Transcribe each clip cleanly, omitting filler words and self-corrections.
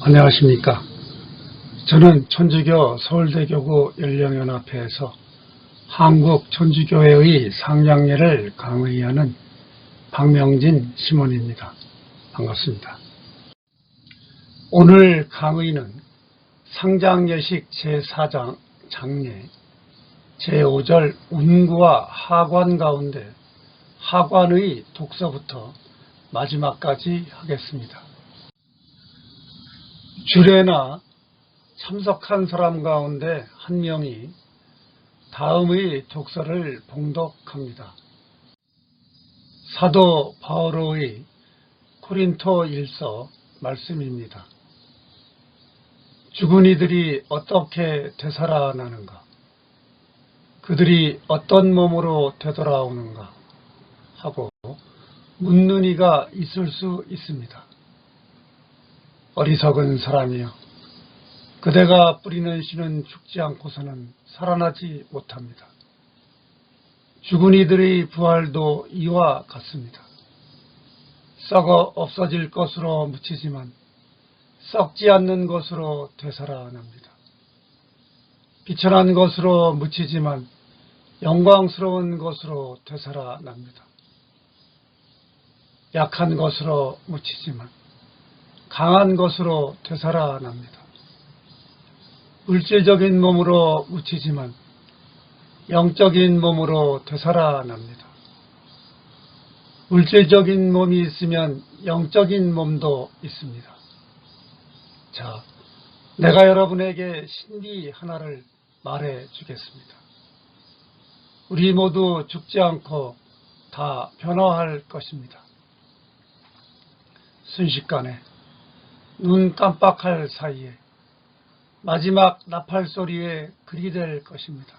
안녕하십니까. 저는 천주교 서울대교구 연령연합회에서 한국천주교회의 상장례를 강의하는 박명진 시몬입니다. 반갑습니다. 오늘 강의는 상장예식 제4장 장례 제5절 운구와 하관 가운데 하관의 독서부터 마지막까지 하겠습니다. 주례나 참석한 사람 가운데 한 명이 다음의 독서를 봉독합니다. 사도 바오로의 고린토 일서 말씀입니다. 죽은 이들이 어떻게 되살아나는가? 그들이 어떤 몸으로 되돌아오는가? 하고 묻는 이가 있을 수 있습니다. 어리석은 사람이여, 그대가 뿌리는 씨는 죽지 않고서는 살아나지 못합니다. 죽은 이들의 부활도 이와 같습니다. 썩어 없어질 것으로 묻히지만 썩지 않는 것으로 되살아납니다. 비천한 것으로 묻히지만 영광스러운 것으로 되살아납니다. 약한 것으로 묻히지만 강한 것으로 되살아납니다. 물질적인 몸으로 묻히지만 영적인 몸으로 되살아납니다. 물질적인 몸이 있으면 영적인 몸도 있습니다. 자, 내가 여러분에게 신비 하나를 말해 주겠습니다. 우리 모두 죽지 않고 다 변화할 것입니다. 순식간에 눈 깜빡할 사이에 마지막 나팔 소리에 그리 될 것입니다.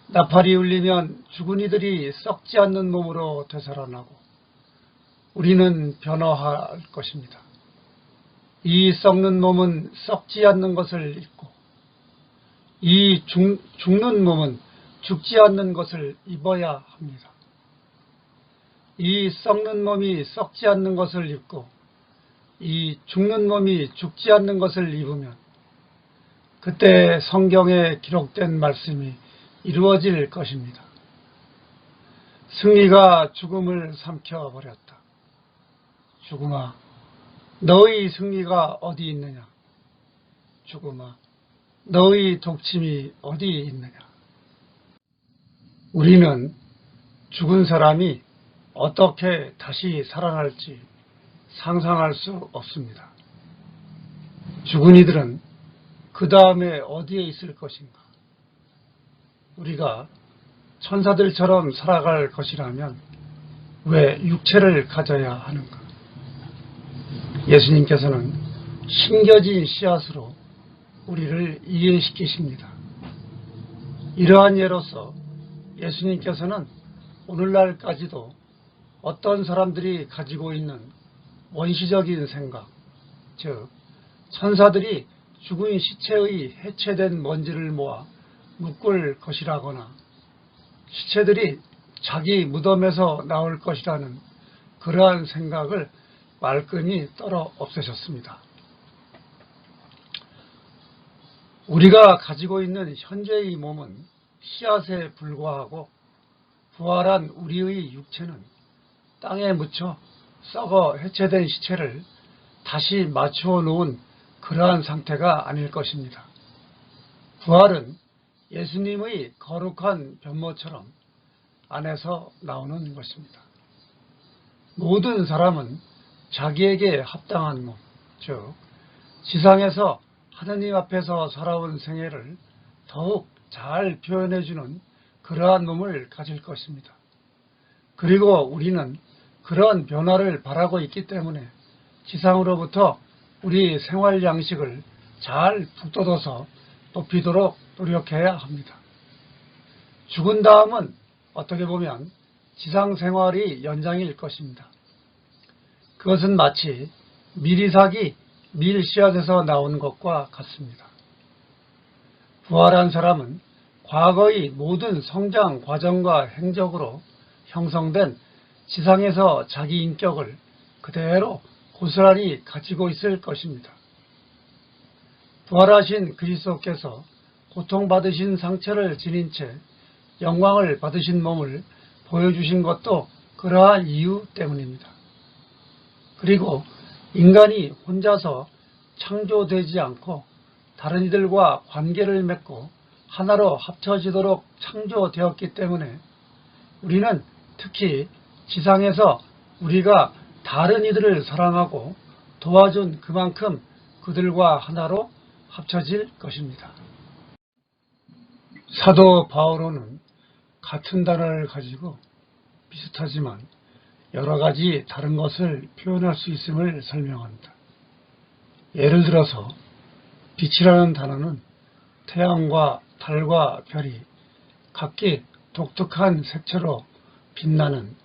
나팔이 울리면 죽은 이들이 썩지 않는 몸으로 되살아나고 우리는 변화할 것입니다. 이 썩는 몸은 썩지 않는 것을 입고 이 죽는 몸은 죽지 않는 것을 입어야 합니다. 이 썩는 몸이 썩지 않는 것을 입고 이 죽는 몸이 죽지 않는 것을 입으면 그때 성경에 기록된 말씀이 이루어질 것입니다. 승리가 죽음을 삼켜버렸다. 죽음아, 너의 승리가 어디 있느냐? 죽음아, 너의 독침이 어디 있느냐? 우리는 죽은 사람이 어떻게 다시 살아날지 상상할 수 없습니다. 죽은 이들은 그 다음에 어디에 있을 것인가? 우리가 천사들처럼 살아갈 것이라면 왜 육체를 가져야 하는가? 예수님께서는 심겨진 씨앗으로 우리를 이해시키십니다. 이러한 예로서 예수님께서는 오늘날까지도 어떤 사람들이 가지고 있는 원시적인 생각, 즉 천사들이 죽은 시체의 해체된 먼지를 모아 묶을 것이라거나 시체들이 자기 무덤에서 나올 것이라는 그러한 생각을 말끔히 떨어 없애셨습니다. 우리가 가지고 있는 현재의 몸은 씨앗에 불과하고 부활한 우리의 육체는 땅에 묻혀 썩어 해체된 시체를 다시 맞추어 놓은 그러한 상태가 아닐 것입니다. 부활은 예수님의 거룩한 변모처럼 안에서 나오는 것입니다. 모든 사람은 자기에게 합당한 몸, 즉 지상에서 하느님 앞에서 살아온 생애를 더욱 잘 표현해주는 그러한 몸을 가질 것입니다. 그리고 우리는 그런 변화를 바라고 있기 때문에 지상으로부터 우리 생활 양식을 잘 북돋워서 높이도록 노력해야 합니다. 죽은 다음은 어떻게 보면 지상 생활이 연장일 것입니다. 그것은 마치 밀이삭이 밀씨앗에서 나온 것과 같습니다. 부활한 사람은 과거의 모든 성장 과정과 행적으로 형성된 지상에서 자기 인격을 그대로 고스란히 가지고 있을 것입니다. 부활하신 그리스도께서 고통받으신 상처를 지닌 채 영광을 받으신 몸을 보여주신 것도 그러한 이유 때문입니다. 그리고 인간이 혼자서 창조되지 않고 다른 이들과 관계를 맺고 하나로 합쳐지도록 창조되었기 때문에 우리는 특히 지상에서 우리가 다른 이들을 사랑하고 도와준 그만큼 그들과 하나로 합쳐질 것입니다. 사도 바오로는 같은 단어를 가지고 비슷하지만 여러 가지 다른 것을 표현할 수 있음을 설명합니다. 예를 들어서 빛이라는 단어는 태양과 달과 별이 각기 독특한 색채로 빛나는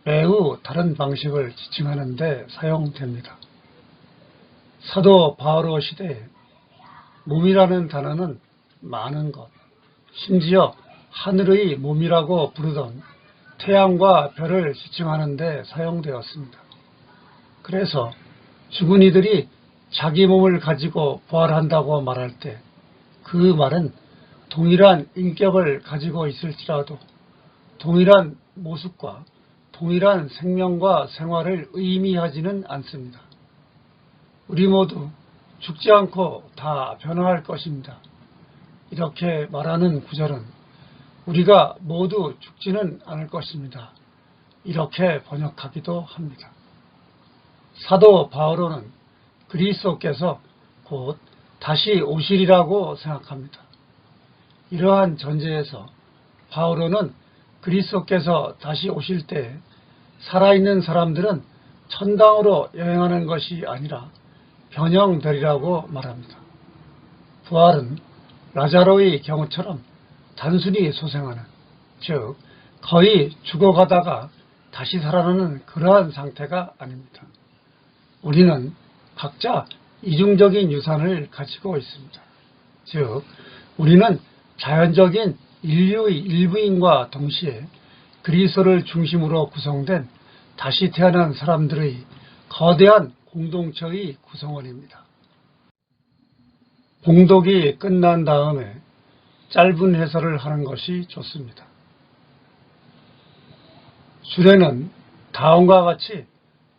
매우 다른 방식을 지칭하는 데 사용됩니다. 사도 바오로 시대에 몸이라는 단어는 많은 것, 심지어 하늘의 몸이라고 부르던 태양과 별을 지칭하는 데 사용되었습니다. 그래서 죽은 이들이 자기 몸을 가지고 부활한다고 말할 때 그 말은 동일한 인격을 가지고 있을지라도 동일한 모습과 동일한 생명과 생활을 의미하지는 않습니다. 우리 모두 죽지 않고 다 변화할 것입니다. 이렇게 말하는 구절은 우리가 모두 죽지는 않을 것입니다. 이렇게 번역하기도 합니다. 사도 바오로는 그리스도께서 곧 다시 오시리라고 생각합니다. 이러한 전제에서 바오로는 그리스도께서 다시 오실 때 살아있는 사람들은 천당으로 여행하는 것이 아니라 변형되리라고 말합니다. 부활은 라자로의 경우처럼 단순히 소생하는, 즉 거의 죽어가다가 다시 살아나는 그러한 상태가 아닙니다. 우리는 각자 이중적인 유산을 가지고 있습니다. 즉 우리는 자연적인 인류의 일부인과 동시에 그리스도를 중심으로 구성된 다시 태어난 사람들의 거대한 공동체의 구성원입니다. 봉독이 끝난 다음에 짧은 해설을 하는 것이 좋습니다. 주례는 다음과 같이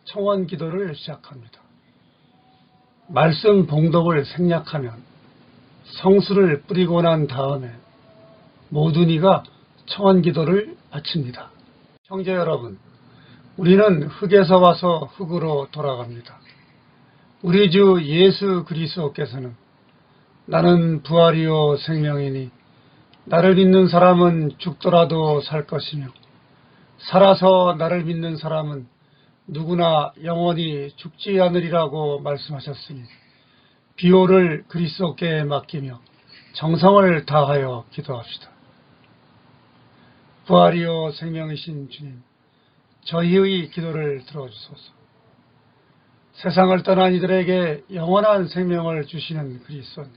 청원 기도를 시작합니다. 말씀 봉독을 생략하면 성수를 뿌리고 난 다음에 모든 이가 청원 기도를 바칩니다. 형제 여러분, 우리는 흙에서 와서 흙으로 돌아갑니다. 우리 주 예수 그리스도께서는 나는 부활이요 생명이니 나를 믿는 사람은 죽더라도 살 것이며 살아서 나를 믿는 사람은 누구나 영원히 죽지 않으리라고 말씀하셨으니 비호를 그리스도께 맡기며 정성을 다하여 기도합시다. 부활이요 생명이신 주님, 저희의 기도를 들어주소서. 세상을 떠난 이들에게 영원한 생명을 주시는 그리스도님,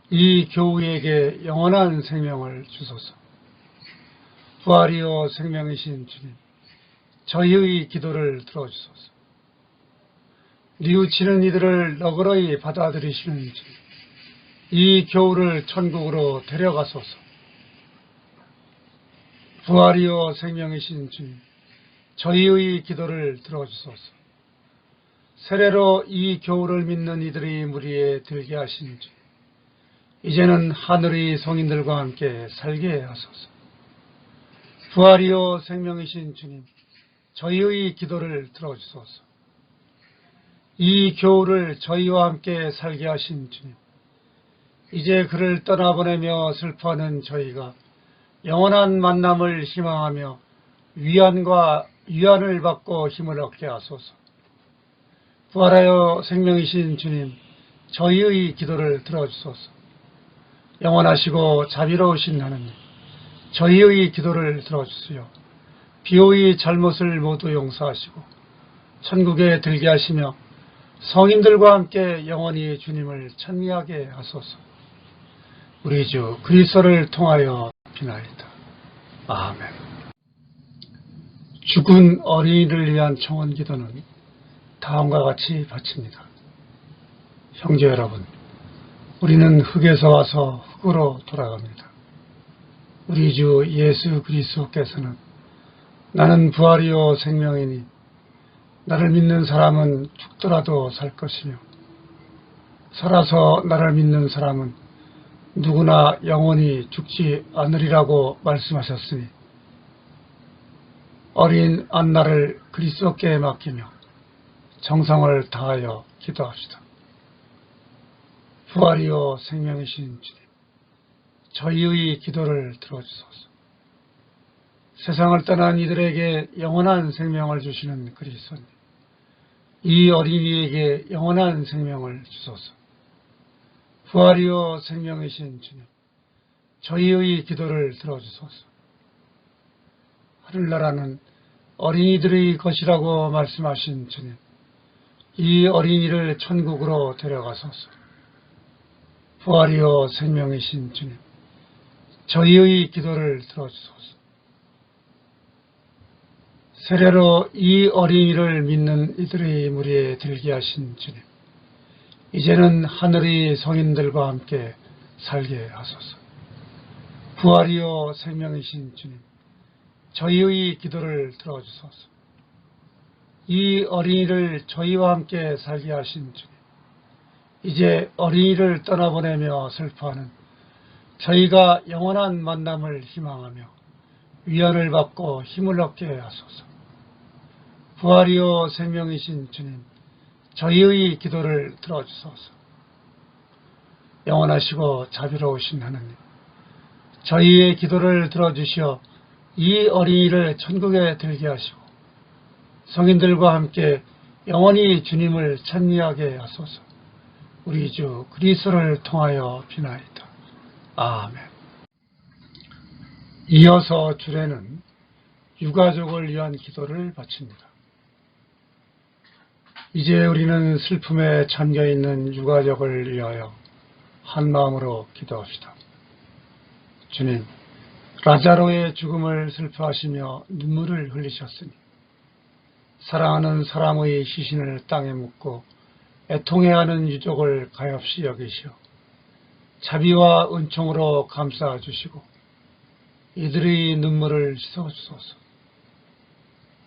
이 교우에게 영원한 생명을 주소서. 부활이요 생명이신 주님, 저희의 기도를 들어주소서. 뉘우치는 이들을 너그러이 받아들이시는 주님, 이 교우를 천국으로 데려가소서. 부활이요 생명이신 주님, 저희의 기도를 들어주소서. 세례로 이 교우를 믿는 이들의 무리에 들게 하신 주님, 이제는 하늘의 성인들과 함께 살게 하소서. 부활이요 생명이신 주님, 저희의 기도를 들어주소서. 이 교우를 저희와 함께 살게 하신 주님, 이제 그를 떠나보내며 슬퍼하는 저희가 영원한 만남을 희망하며 위안을 받고 힘을 얻게 하소서. 부활하여 생명이신 주님, 저희의 기도를 들어주소서. 영원하시고 자비로우신 하나님, 저희의 기도를 들어주시오. 비호의 잘못을 모두 용서하시고 천국에 들게 하시며 성인들과 함께 영원히 주님을 찬미하게 하소서. 우리 주 그리스도를 통하여 비나이다. 아멘. 죽은 어린이를 위한 청원 기도는 다음과 같이 바칩니다. 형제 여러분, 우리는 흙에서 와서 흙으로 돌아갑니다. 우리 주 예수 그리스도께서는 나는 부활이요 생명이니 나를 믿는 사람은 죽더라도 살 것이며 살아서 나를 믿는 사람은 누구나 영원히 죽지 않으리라고 말씀하셨으니 어린 안나를 그리스도께 맡기며 정성을 다하여 기도합시다. 부활이요 생명이신 주님, 저희의 기도를 들어주소서. 세상을 떠난 이들에게 영원한 생명을 주시는 그리스도님, 이 어린이에게 영원한 생명을 주소서. 부활이요 생명이신 주님, 저희의 기도를 들어주소서. 하늘나라는 어린이들의 것이라고 말씀하신 주님, 이 어린이를 천국으로 데려가소서. 부활이요 생명이신 주님, 저희의 기도를 들어주소서. 세례로 이 어린이를 믿는 이들의 무리에 들게 하신 주님, 이제는 하늘의 성인들과 함께 살게 하소서. 부활이요 생명이신 주님, 저희의 기도를 들어주소서. 이 어린이를 저희와 함께 살게 하신 주님, 이제 어린이를 떠나보내며 슬퍼하는 저희가 영원한 만남을 희망하며 위안을 받고 힘을 얻게 하소서. 부활이요 생명이신 주님, 저희의 기도를 들어주소서. 영원하시고 자비로우신 하나님, 저희의 기도를 들어주시어 이 어린이를 천국에 들게 하시고 성인들과 함께 영원히 주님을 찬미하게 하소서. 우리 주 그리스도를 통하여 비나이다. 아멘. 이어서 주례는 유가족을 위한 기도를 바칩니다. 이제 우리는 슬픔에 잠겨있는 유가족을 위하여 한마음으로 기도합시다. 주님, 라자로의 죽음을 슬퍼하시며 눈물을 흘리셨으니 사랑하는 사람의 시신을 땅에 묻고 애통해하는 유족을 가엾이 여기시어 자비와 은총으로 감싸주시고 이들의 눈물을 씻어주소서.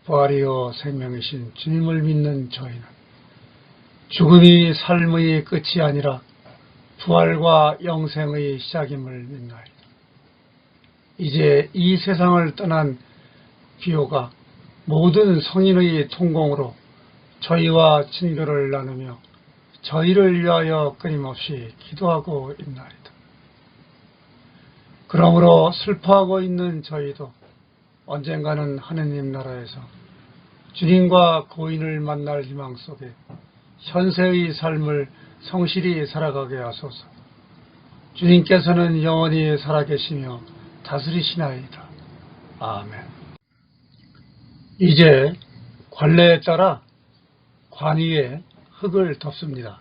부활이요 생명이신 주님을 믿는 저희는 죽음이 삶의 끝이 아니라 부활과 영생의 시작임을 믿나이다. 이제 이 세상을 떠난 비호가 모든 성인의 통공으로 저희와 친교를 나누며 저희를 위하여 끊임없이 기도하고 있나이다. 그러므로 슬퍼하고 있는 저희도 언젠가는 하느님 나라에서 주님과 고인을 만날 희망 속에 현세의 삶을 성실히 살아가게 하소서. 주님께서는 영원히 살아계시며 다스리시나이다. 아멘. 이제 관례에 따라 관 위에 흙을 덮습니다.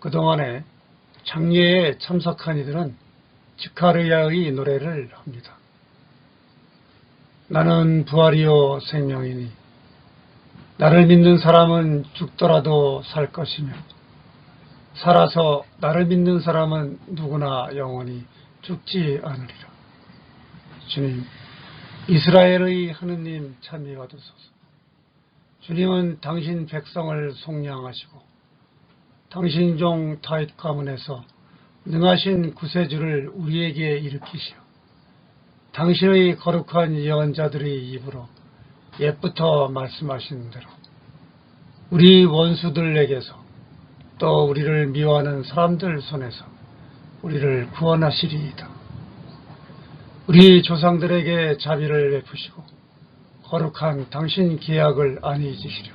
그동안에 장례에 참석한 이들은 지카르야의 노래를 합니다. 나는 부활이요 생명이니 나를 믿는 사람은 죽더라도 살 것이며 살아서 나를 믿는 사람은 누구나 영원히 죽지 않으리라. 주님, 이스라엘의 하느님 참여 받으소서. 주님은 당신 백성을 속량하시고 당신 종 다윗 가문에서 능하신 구세주를 우리에게 일으키시어 당신의 거룩한 예언자들의 입으로 옛부터 말씀하신 대로 우리 원수들에게서 또 우리를 미워하는 사람들 손에서 우리를 구원하시리이다. 우리 조상들에게 자비를 베푸시고 거룩한 당신 계약을 안히 지시려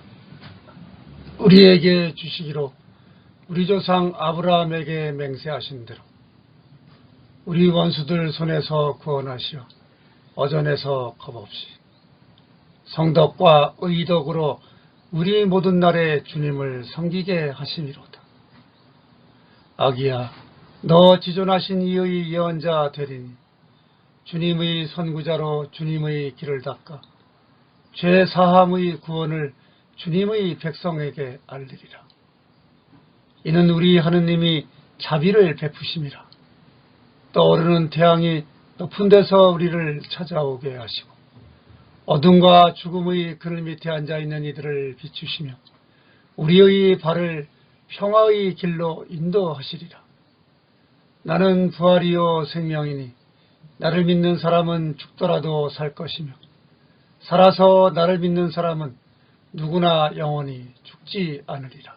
우리에게 주시기로 우리 조상 아브라함에게 맹세하신 대로 우리 원수들 손에서 구원하시어 어전에서 겁없이 성덕과 의덕으로 우리 모든 날에 주님을 섬기게 하심이로다. 아기야, 너 지존하신 이의 예언자 되리니 주님의 선구자로 주님의 길을 닦아 죄 사함의 구원을 주님의 백성에게 알리리라. 이는 우리 하느님이 자비를 베푸심이라. 떠오르는 태양이 높은 데서 우리를 찾아오게 하시고 어둠과 죽음의 그늘 밑에 앉아있는 이들을 비추시며 우리의 발을 평화의 길로 인도하시리라. 나는 부활이요 생명이니 나를 믿는 사람은 죽더라도 살 것이며 살아서 나를 믿는 사람은 누구나 영원히 죽지 않으리라.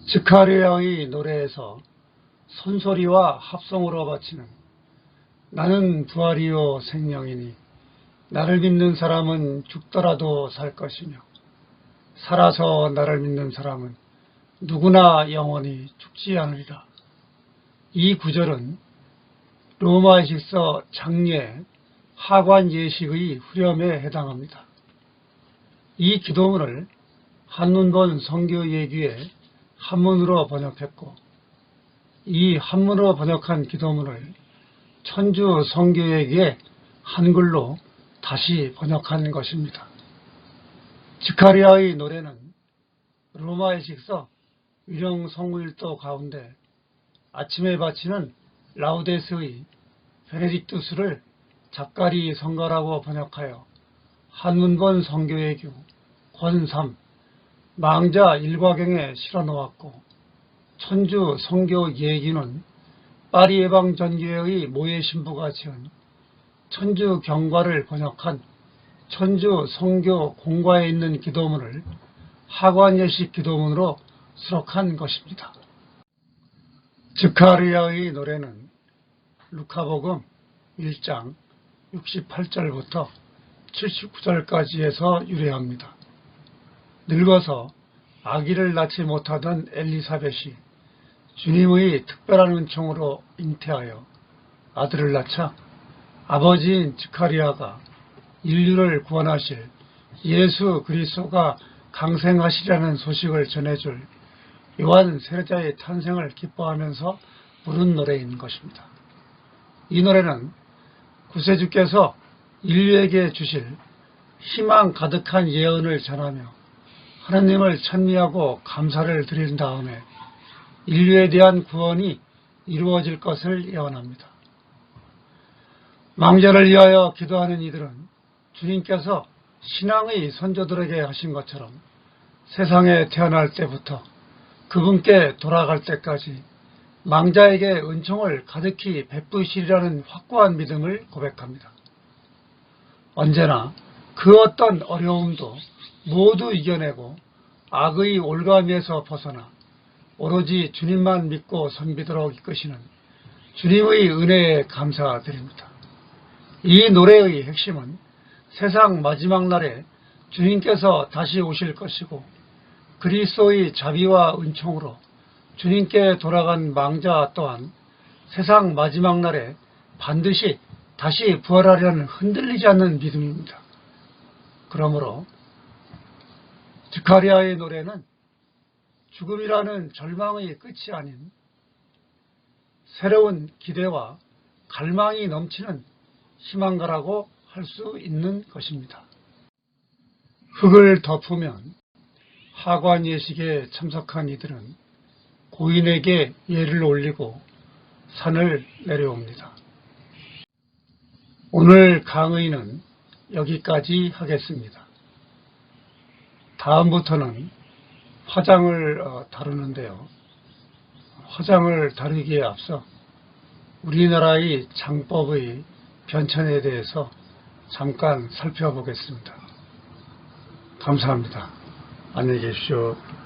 스가랴의 노래에서 손소리와 합성으로 바치는 나는 부활이요 생명이니 나를 믿는 사람은 죽더라도 살 것이며 살아서 나를 믿는 사람은 누구나 영원히 죽지 않으리라. 이 구절은 로마의식서 장례 하관 예식의 후렴에 해당합니다. 이 기도문을 한문본 성교예규에 한문으로 번역했고 이 한문으로 번역한 기도문을 천주 성교예규에 한글로 다시 번역한 것입니다. 스가랴의 노래는 로마의식서 위령 성구일도 가운데 아침에 바치는 라우데스의 베네딕투스를 작가리 성가라고 번역하여 한문본 성교예규 권3 망자 일과경에 실어놓았고 천주 성교예규는 파리 예방전교회의 모예 신부가 지은 천주 경과를 번역한 천주 성교 공과에 있는 기도문을 하관예식 기도문으로 수록한 것입니다. 스가랴의 노래는 루카복음 1장 68절부터 79절까지에서 유래합니다. 늙어서 아기를 낳지 못하던 엘리사벳이 주님의 특별한 은총으로 잉태하여 아들을 낳자 아버지인 스가랴가 인류를 구원하실 예수 그리스도가 강생하시라는 소식을 전해줄 요한 세례자의 탄생을 기뻐하면서 부른 노래인 것입니다. 이 노래는 구세주께서 인류에게 주실 희망 가득한 예언을 전하며 하나님을 찬미하고 감사를 드린 다음에 인류에 대한 구원이 이루어질 것을 예언합니다. 망자를 위하여 기도하는 이들은 주님께서 신앙의 선조들에게 하신 것처럼 세상에 태어날 때부터 그분께 돌아갈 때까지 망자에게 은총을 가득히 베푸시리라는 확고한 믿음을 고백합니다. 언제나 그 어떤 어려움도 모두 이겨내고 악의 올가미에서 벗어나 오로지 주님만 믿고 섬기도록 이끄시는 주님의 은혜에 감사드립니다. 이 노래의 핵심은 세상 마지막 날에 주님께서 다시 오실 것이고 그리스도의 자비와 은총으로 주님께 돌아간 망자 또한 세상 마지막 날에 반드시 다시 부활하려는 흔들리지 않는 믿음입니다. 그러므로 스가랴의 노래는 죽음이라는 절망의 끝이 아닌 새로운 기대와 갈망이 넘치는 희망가라고 할 수 있는 것입니다. 흙을 덮으면 하관 예식에 참석한 이들은 고인에게 예를 올리고 산을 내려옵니다. 오늘 강의는 여기까지 하겠습니다. 다음부터는 화장을 다루는데요. 화장을 다루기에 앞서 우리나라의 장법의 변천에 대해서 잠깐 살펴보겠습니다. 감사합니다. 안녕히 계십시오.